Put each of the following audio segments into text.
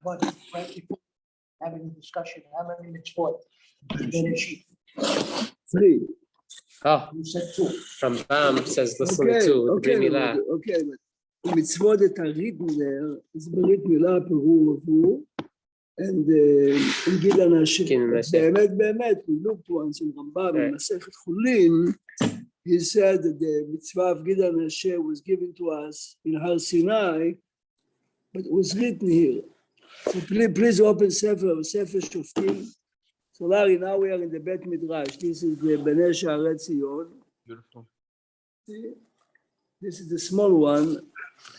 But right before having a discussion, how many mitzvot? Bereshit. 3. Oh, You said 2. Rambam says listen Okay, to with okay, Brit Milah. okay, but mitzvot that are written there is Brit Milah, Peru, Avu, and Gidon Hashem. באמת, we looked once in Rambam, in Masechet Chulin, he said that the mitzvah of Gidon Hashem was given to us in Har Sinai, but it was written here. So please open Sefer Shoftim. So Larry, now we are in the Bet Midrash. This is the Bnei Sha'arei Tzion. Beautiful. See? This is the small one.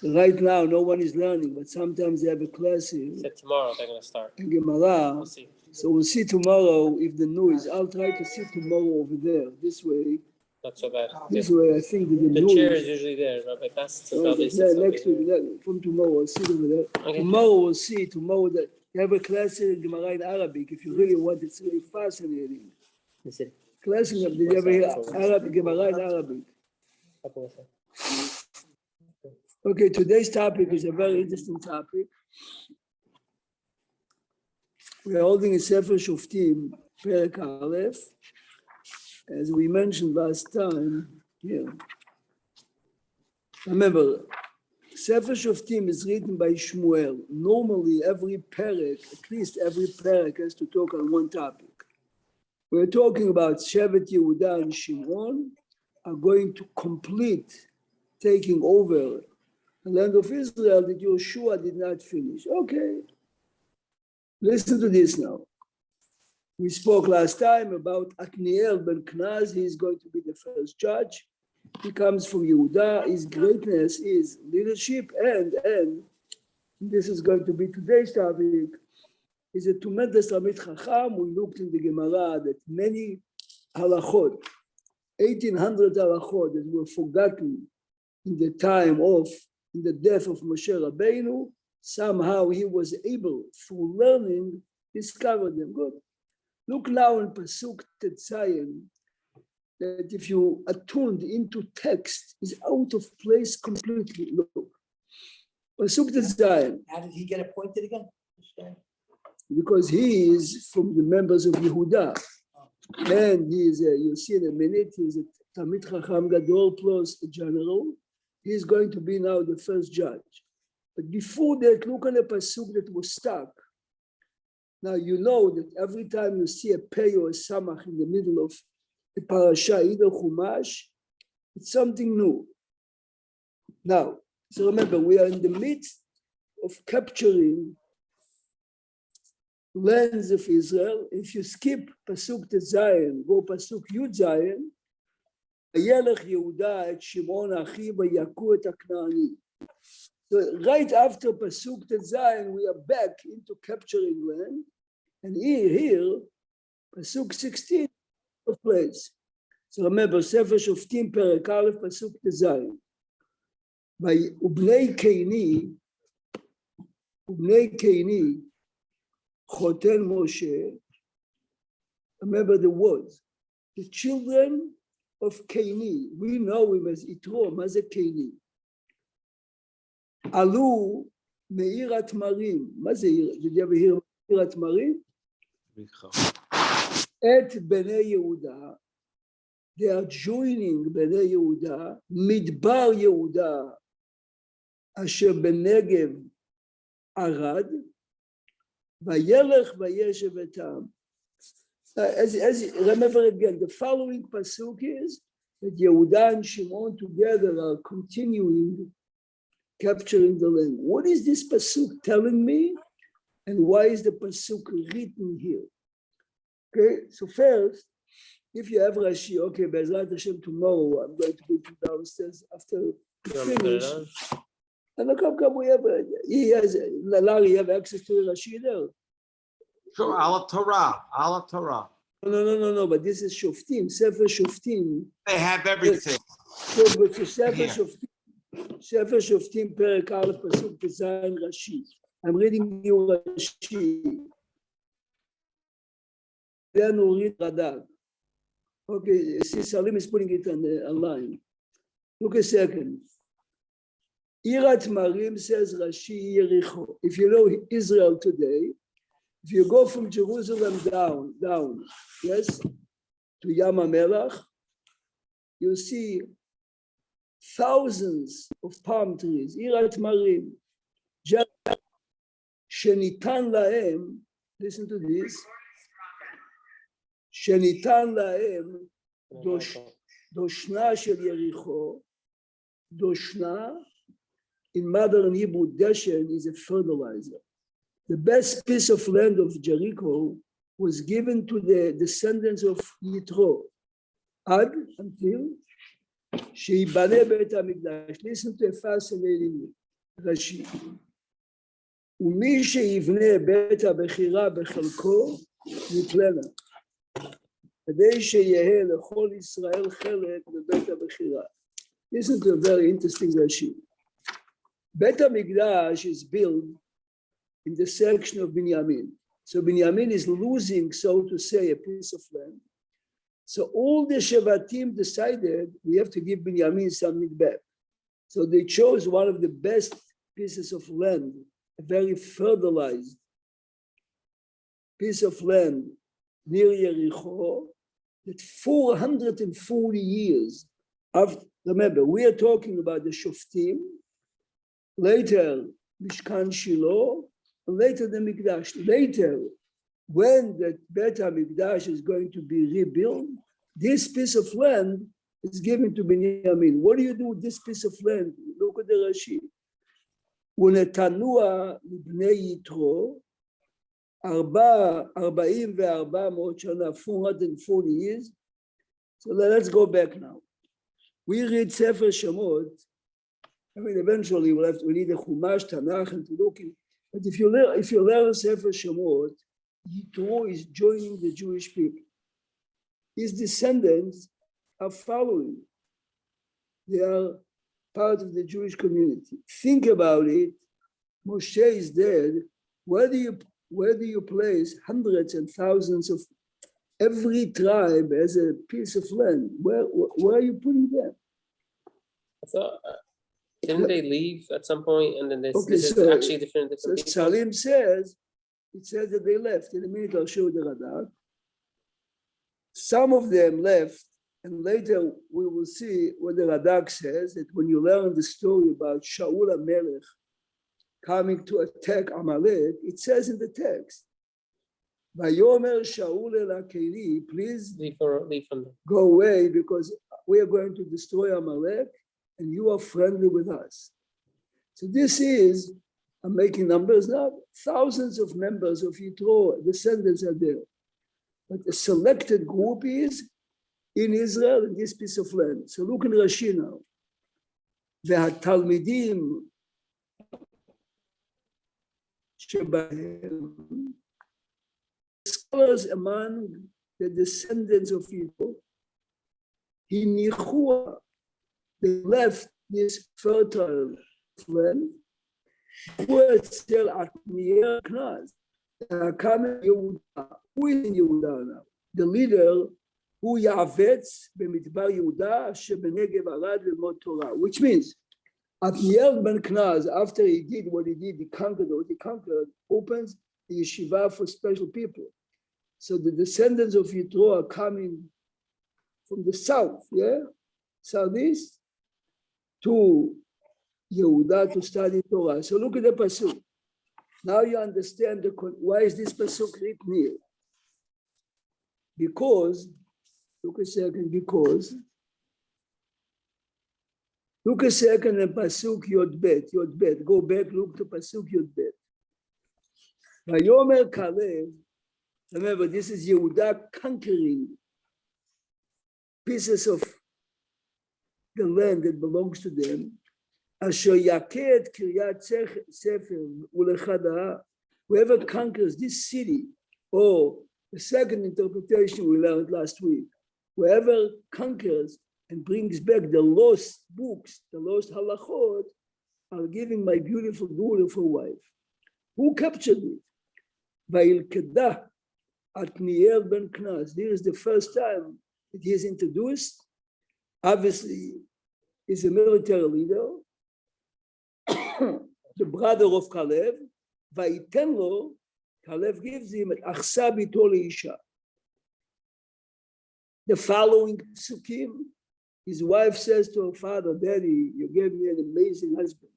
Right now, no one is learning, but sometimes they have a class here. Said tomorrow they're going to start. In Gemara. We'll see. So we'll see tomorrow if the news. I'll try to see tomorrow over there. This way. Not so bad. This way, I think that The news. chair is usually there, Rabbi. That's Next week, from tomorrow, we'll see over there. Okay. Tomorrow, we'll see. Tomorrow, that you have a class here in Gemara in Arabic. If you really want, it's really fascinating. Class in, did you ever hear Arabic, Gemara in Arabic? Okay, today's topic is a very interesting topic. We are holding a Sefer Shoftim Perek Aleph. As we mentioned last time, here. Remember, Sefer Shoftim is written by Shmuel. Normally, every Perek, at least every Perek has to talk on one topic. We're talking about Shevet Yehuda and Shimon are going to complete taking over the land of Israel that Yoshua did not finish. Okay, listen to this now. We spoke last time about Atniel ben Knaz. He is going to be the first judge. He comes from Yehuda. His greatness is leadership, and this is going to be today's topic. He's a tremendous Talmid Chacham. We looked in the Gemara that many halachot, 1,800 halachot that were forgotten in the death of Moshe Rabbeinu, somehow he was able, through learning, discover them. Good. Look now in Pasuk Tetzayin, that if you are tuned into text, is out of place completely. Look. Pasuk Tetzayin. How did he get appointed again? Because he is from the members of Yehuda. And he is, you'll see in a minute, he is a Talmid Chacham Gadol plus a general. He is going to be now the first judge. But before that, look on a Pasuk that was stuck. Now, you know that every time you see a pei or a samach in the middle of a parasha, either Chumash, it's something new. Now, so remember, we are in the midst of capturing lands of Israel. If you skip Pasuk Tetzayin, go Pasuk Yud Zayin, Vayelech Yehuda et Shimon achiv vayaku et HaKnaani. So right after Pasuk Tetzayin, we are back into capturing land. And here, Pasuk 16 of place. So remember, Sefer Shoftim Perek Aleph Pasuk Tetzayin. By Ubnei Keini, Choten Moshe. Remember the words. The children of Keini. We know him as Itro. Maze Keini. Alu Meir Atmarim. Maze, did you ever hear Meir Atmarim? Et Bnei Yehuda. They are joining Bnei Yehuda, Midbar Yehuda, Asher Benegev Arad, Vayelech Vayeshev etam. As remember again, the following pasuk is that Yehuda and Shimon together are continuing capturing the land. What is this pasuk telling me? And why is the pasuk written here? Okay, so first, if you have Rashi, okay, Be'ezrat Hashem, tomorrow I'm going to be downstairs after we finish. And come, we have, Larry, you have access to Rashi there? Sure, Aleph Torah. No, but this is Shoftim, Sefer Shoftim. They have everything. So, but Sefer Shoftim, Perek Aleph, Pasuk Tetzayin, Rashi. I'm reading you Rashi. Then we read Radak. Okay, see, Salim is putting it on the line. Look a second. Irat Marim says Rashi Yericho. If you know Israel today, if you go from Jerusalem down, yes, to Yam HaMelach, you'll see thousands of palm trees. Irat Marim. Shenitan lahem, listen to this. Shenitan lahem, doshna shel Yericho. Doshna, in modern Hebrew, deshen is a fertilizer. The best piece of land of Jericho was given to the descendants of Yitro, until Sheibane Beit HaMikdash. Listen to a fascinating Rashi. ומי שיבנה בית הבחירה בחלקו, יפלנה. כדי שיהיה לכל ישראל חלק בבית הבחירה. Listen to a very interesting Rashi. Beit HaMikdash is built in the section of Binyamin. So Binyamin is losing, so to say, a piece of land. So all the Shevatim decided we have to give Binyamin something back. So they chose one of the best pieces of land, a very fertilized piece of land near Yericho, that 440 years after, remember, we are talking about the Shoftim, later Mishkan Shiloh, and later the Mikdash. Later, when the Beit HaMikdash is going to be rebuilt, this piece of land is given to Binyamin. What do you do with this piece of land? Look at the Rashi. ונתנוע לבני יתרו 44 שנה, 440 years. So let's go back now. We read Sefer Shemot. I mean, eventually we need a Chumash, Tanakh, and to look in. But if you learn Sefer Shemot, Yitro is joining the Jewish people. His descendants are following. They are part of the Jewish community. Think about it. Moshe is dead. Where do you place hundreds and thousands of every tribe as a piece of land? Where are you putting them? I thought, didn't they leave at some point and then this is so, actually different So people? Salim says, it says that they left. In a minute I'll show the Radak. Some of them left, and later we will see what the Radak says, that when you learn the story about Shaul HaMelech coming to attack Amalek, it says in the text, Vayomer Shaul el HaKeli, please Leave from them. go away because we are going to destroy Amalek and you are friendly with us. So this is, I'm making numbers now, thousands of members of Yitro, descendants are there. But a selected group is in Israel in this piece of land. So look in Rashi now. והתלמידים שבהם, scholars among the descendants of Yitro, הניחו, they left this fertile land, who still at near Knaz. Coming Yehuda. Who is in Yehuda now? The leader who Yavetz b'midbar Yehuda shebenegev arad lelmod Torah, which means Atniel ben Knaz, after he did what he did, he conquered what he conquered, opens the yeshiva for special people. So the descendants of Yitro are coming from the south, southeast, to Yehuda to study Torah. So look at the pasuk. Now you understand why is this pasuk written here? Because, look a second, look a second at pasuk Yod Bet, go back, look to pasuk Yod Bet. Vayomer Kalev, remember this is Yehuda conquering pieces of the land that belongs to them. Asher Yaket Kiryat Sefer Ulechada, whoever conquers this city, or the second interpretation we learned last week, whoever conquers and brings back the lost books, the lost halachot, are giving my beautiful daughter for wife. Who captured it? Va'ilkedah Atniel ben Knaz. This is the first time that he is introduced. Obviously, he's a military leader. the brother of Caleb, Vayiten lo, Caleb gives him at Achsa bito leisha. The following psukim, his wife says to her father, Daddy, you gave me an amazing husband.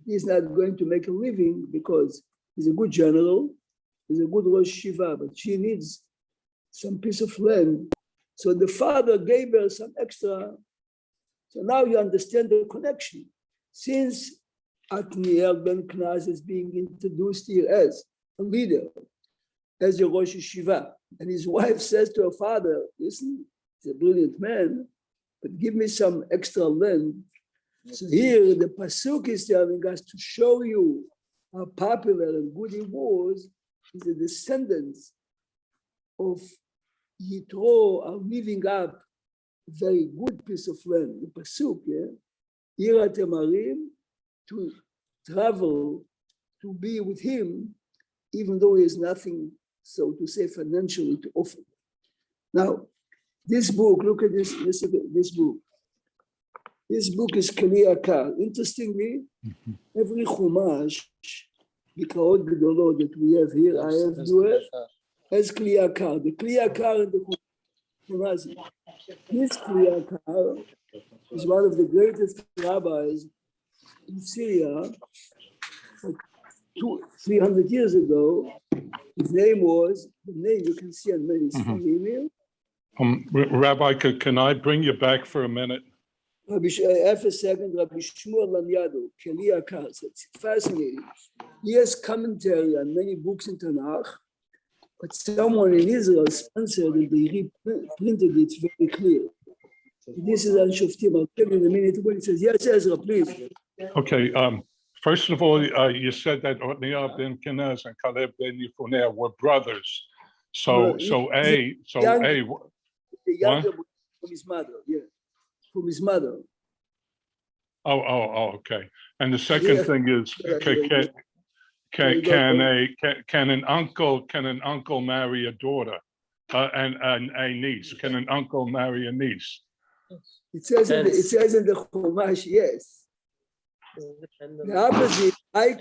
He's not going to make a living because he's a good general, he's a good Rosh Shiva, but she needs some piece of land. So the father gave her some extra. So now you understand the connection. Since Atniel ben Knaz is being introduced here as a leader, as a Rosh Shiva, and his wife says to her father, listen, he's a brilliant man, but give me some extra land. So here the Pasuk is telling us to show you how popular and good he was. He's the descendants of Yitro are living up a very good piece of land. The Pasuk, Ira Temarim, to travel, to be with him, even though he has nothing, so to say, financially to offer. Now, this book, look at this book. This book is Kli Akar. Interestingly, every Chumash, Bikaot Gedolot that we have here, I have to have, has Kli Akar. The Kli Akar in the Chumash. This Kli Akar is one of the greatest rabbis in Syria. 300 years ago, his name was, the name you can see on many email. Rabbi, can I bring you back for a minute? After a second, Rabbi Shmuel Lanyado, Kli Akar, it's fascinating. He has commentary on many books in Tanakh, but someone in Israel sponsored and they reprinted it very clear. This is on Shoftim. I'll tell you in a minute when he says, yes, Ezra, please. Okay, first of all, you said that Otniel ben Kenaz and Caleb ben Yefuneh were brothers. So The younger boy from his mother, from his mother. Okay. And the second thing is, can an uncle marry a daughter and a niece? Can an uncle marry a niece? It says in the Chumash, yes. The opposite, I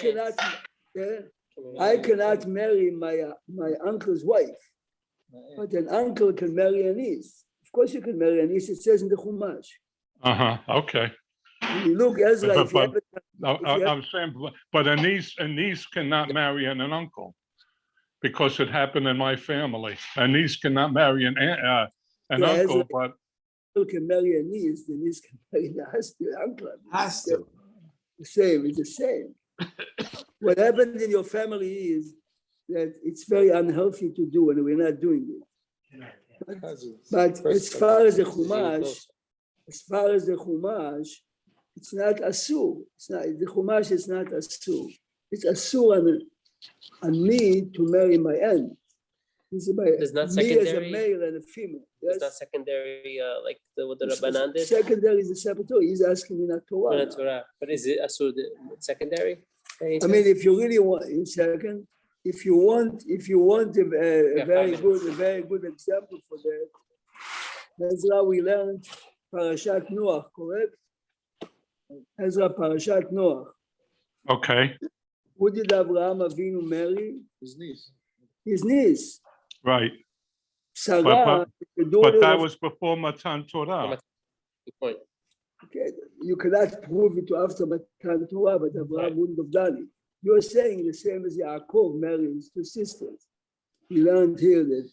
cannot marry my uncle's wife, but an uncle can marry a niece. Of course you can marry a niece, it says in the Chumash. Okay. You look, Ezra, I'm saying, but a niece cannot marry an uncle because it happened in my family. A niece cannot marry an uncle, Ezra, but can marry a niece, the niece can marry the husband, uncle. Has to. It's the same. What happened in your family is that it's very unhealthy to do, and we're not doing it. But as far as the Chumash, it's not asur. The Chumash is not asur. It's asur on me to marry my aunt. There's not me secondary. as a male and a female. Yes? It's not secondary, like what the Rabbanan did. Secondary is a separate. He's asking me not Torah. But is it asur secondary? I mean, if you really want, in second, if you want a very good example for that, that's how we learned Parashat Noach, correct? Ezra Parashat Noach. okay, Who did Abraham Avinu marry? His niece. His niece. right. Sarah, the But daughter that of, was before Matan Torah. Good point. okay, you cannot prove it after Matan Torah, but Abraham wouldn't have done it. You're saying the same as Yaakov married his two sisters. We learned here that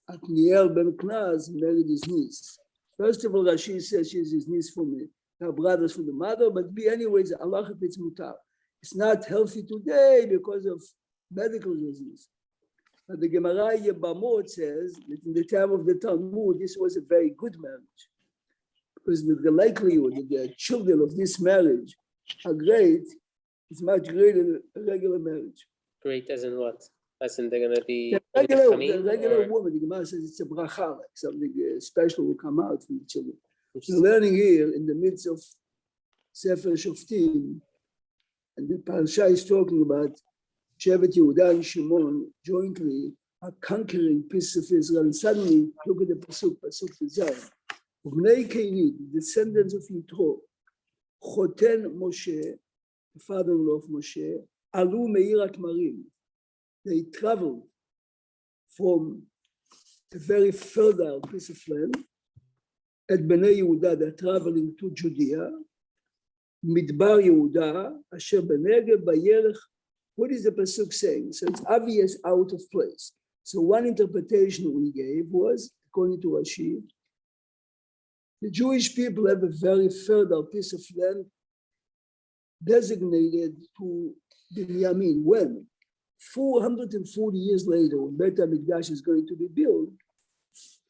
Atniel ben Knaz married his niece. First of all, Rashi says she's his niece from her brothers from the mother, but anyways, Allah it's mutar. It's not healthy today because of medical reasons. But the Gemara Yebamot says that in the time of the Talmud, this was a very good marriage. Because the likelihood that the children of this marriage are great is much greater than a regular marriage. Great as in what? As in they're gonna be The regular woman, the Gemara says it's a bracha, like something special will come out from the children. We're learning here in the midst of Sefer Shoftim, and the parasha is talking about Shevet Yehuda and Shimon jointly are conquering pieces of Israel. And suddenly, look at the Pasuk Zayin. Bnei Keili, descendants of Yitro, Choten Moshe, the father-in-law of Moshe, Alu Meirat Marim. They traveled from a very fertile piece of land. At Bnei Yehuda, they're traveling to Judea. Midbar Yehuda, Asher Benegev, Bayerech. What is the pasuk saying? So it's obvious out of place. So one interpretation we gave was, according to Rashi, the Jewish people have a very fertile piece of land designated to Binyamin. When 440 years later, when Beit HaMikdash is going to be built,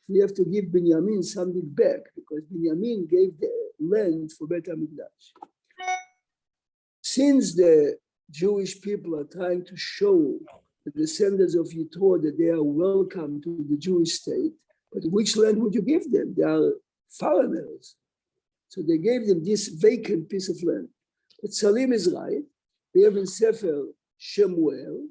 we have to give Binyamin something back because Binyamin gave the land for Beit HaMikdash. Since the Jewish people are trying to show the descendants of Yitro that they are welcome to the Jewish state, but which land would you give them? They are foreigners. So they gave them this vacant piece of land. But Salim is right. We have in Sefer Shemuel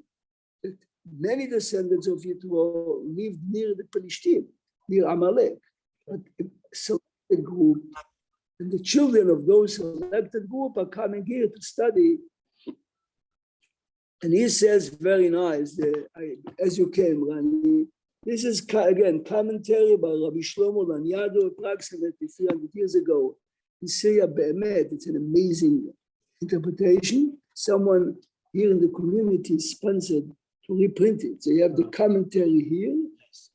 that many descendants of Yitro lived near the Palestine, near Amalek. But a selected group, and the children of those selected group are coming here to study. And he says, very nice, as you came, Rani, this is, again, commentary by Rabbi Shlomo Lanyado, approximately 300 years ago. In Syria, Be'emet, it's an amazing interpretation. Someone here in the community sponsored to reprint it. So you have the commentary here,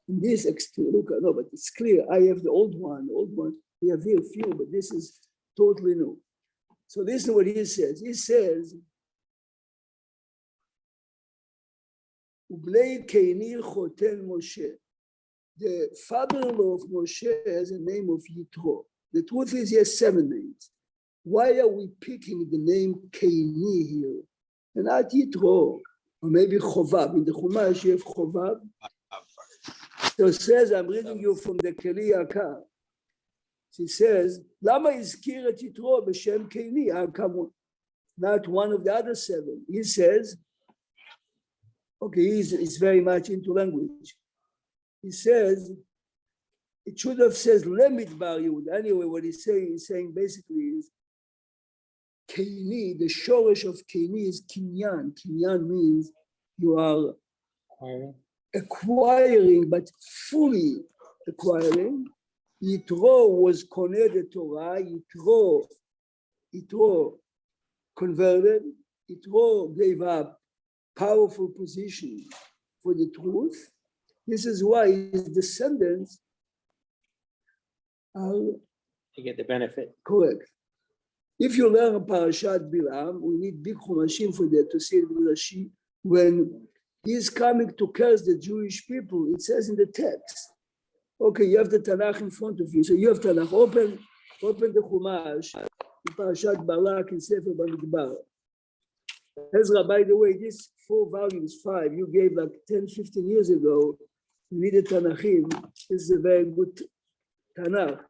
and this extra, look, no, but it's clear. I have the old one. We have here a few, but this is totally new. So listen to what he says. He says, the father-in-law of Moshe has a name of Yitro. The truth is he has 7 names. Why are we picking the name Kaini here? And not Yitro, or maybe Chovav. In the Chumash you have Chovav. So it says, I'm reading you from the Keli Yakar. She says, Lama izkir et Yitro b'shem Kaini? How come not one of the other 7? He says, okay, he's very much into language. He says, it should have says Lemit Bar Yehud. Anyway, what he's saying basically is, Kaini, the shoresh of Kaini is Kinyan. Kinyan means you are acquiring, but fully acquiring. Yitro was Koneh the Torah. Yitro converted. Yitro gave up powerful position for the truth. This is why his descendants are You get the benefit. correct. If you learn Parashat Bilam, we need big chumashim for that to see it with Rashi. When he is coming to curse the Jewish people, it says in the text. Okay, you have the Tanakh in front of you, so you have Tanakh. Open the Chumash in Parashat Balak in Sefer Bamidbar. Ezra, by the way, this 4 volumes, 5, you gave like 10, 15 years ago. You needed Tanakhim. This is a very good Tanakh.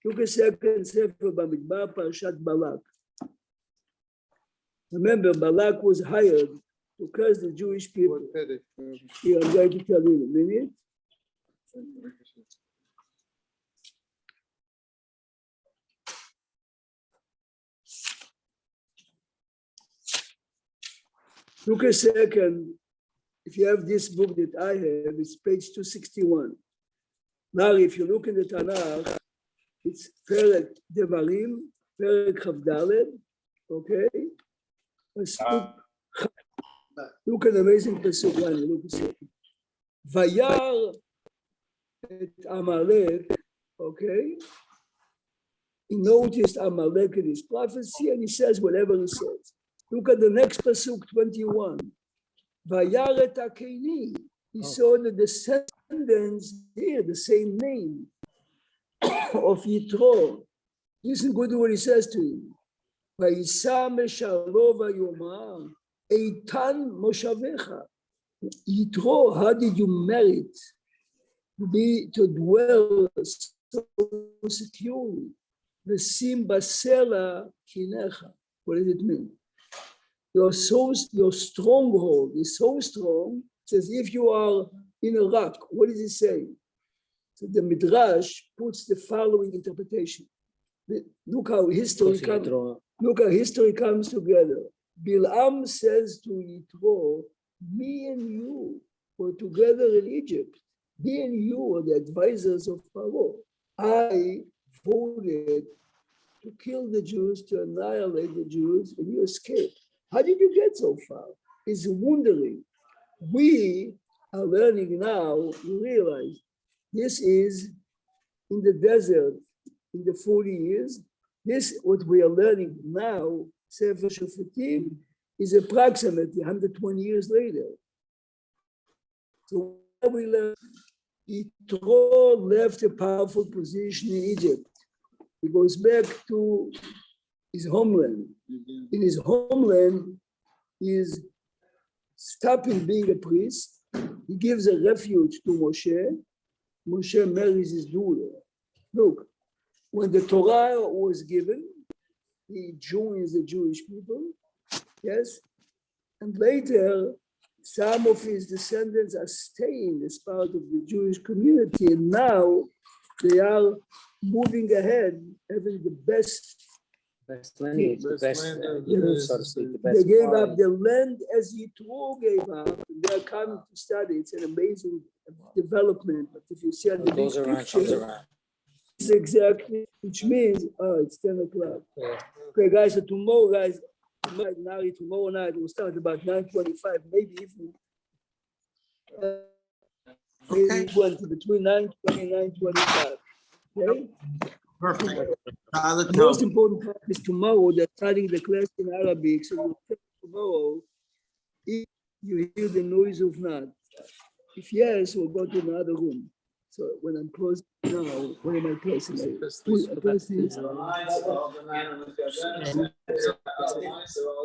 Look at second Sefer Bamidbar, Parashat Balak. Remember, Balak was hired to curse the Jewish people. Here, I'm going to tell you in a minute. Look a second. If you have this book that I have, it's page 261. Now, if you look in the Tanakh, it's Perek Devarim, Perek Chavdalet, okay? Look at the amazing pasuk. Look a second. Vayar et Amalek, okay? He noticed Amalek in his prophecy, and he says whatever he says. Look at the next pasuk, 21. Vayar et Kaini. He saw the descendants here, the same name of Yitro. Listen good to what he says to him. Vayisa meshalo vayomar eitan moshavecha. Yitro, how did you merit to dwell so securely? V'sim basela kinecha. What does it mean? Your stronghold is so strong. It says if you are in a rock, what is it saying? So the Midrash puts the following interpretation. Look how history comes together. Bil'am says to Yitro, me and you were together in Egypt. Me and you were the advisors of Pharaoh. I voted to kill the Jews, to annihilate the Jews, and you escaped. How did you get so far? It's wondering. We are learning now, you realize, this is in the desert, in the 40 years. This, what we are learning now, Sefer Shoftim, is approximately 120 years later. So what we learn, Yitro left a powerful position in Egypt. He goes back to his homeland. In his homeland, he is stopping being a priest. He gives a refuge to Moshe. Moshe marries his daughter. Look, when the Torah was given, he joins the Jewish people, yes? And later, some of his descendants are staying as part of the Jewish community, and now they are moving ahead, having the best. lineage, the best, so to speak, the best. They gave quality. up the land as Yitro gave up. They are coming to study. It's an amazing development. But if you see on the big Goes around, comes picture, around. it's exactly, which means, oh, it's 10 o'clock. Yeah. Okay, guys, so tomorrow, tomorrow night, we'll start about 9:25, maybe even maybe 20, between 9:20 and 9:25. Okay? Perfect. Tyler, The tell most important part is tomorrow, they're starting the class in Arabic, so we'll tell tomorrow if you hear the noise of not. If yes, we'll go to another room. So when I'm closing now, where am I placing it? Placing it.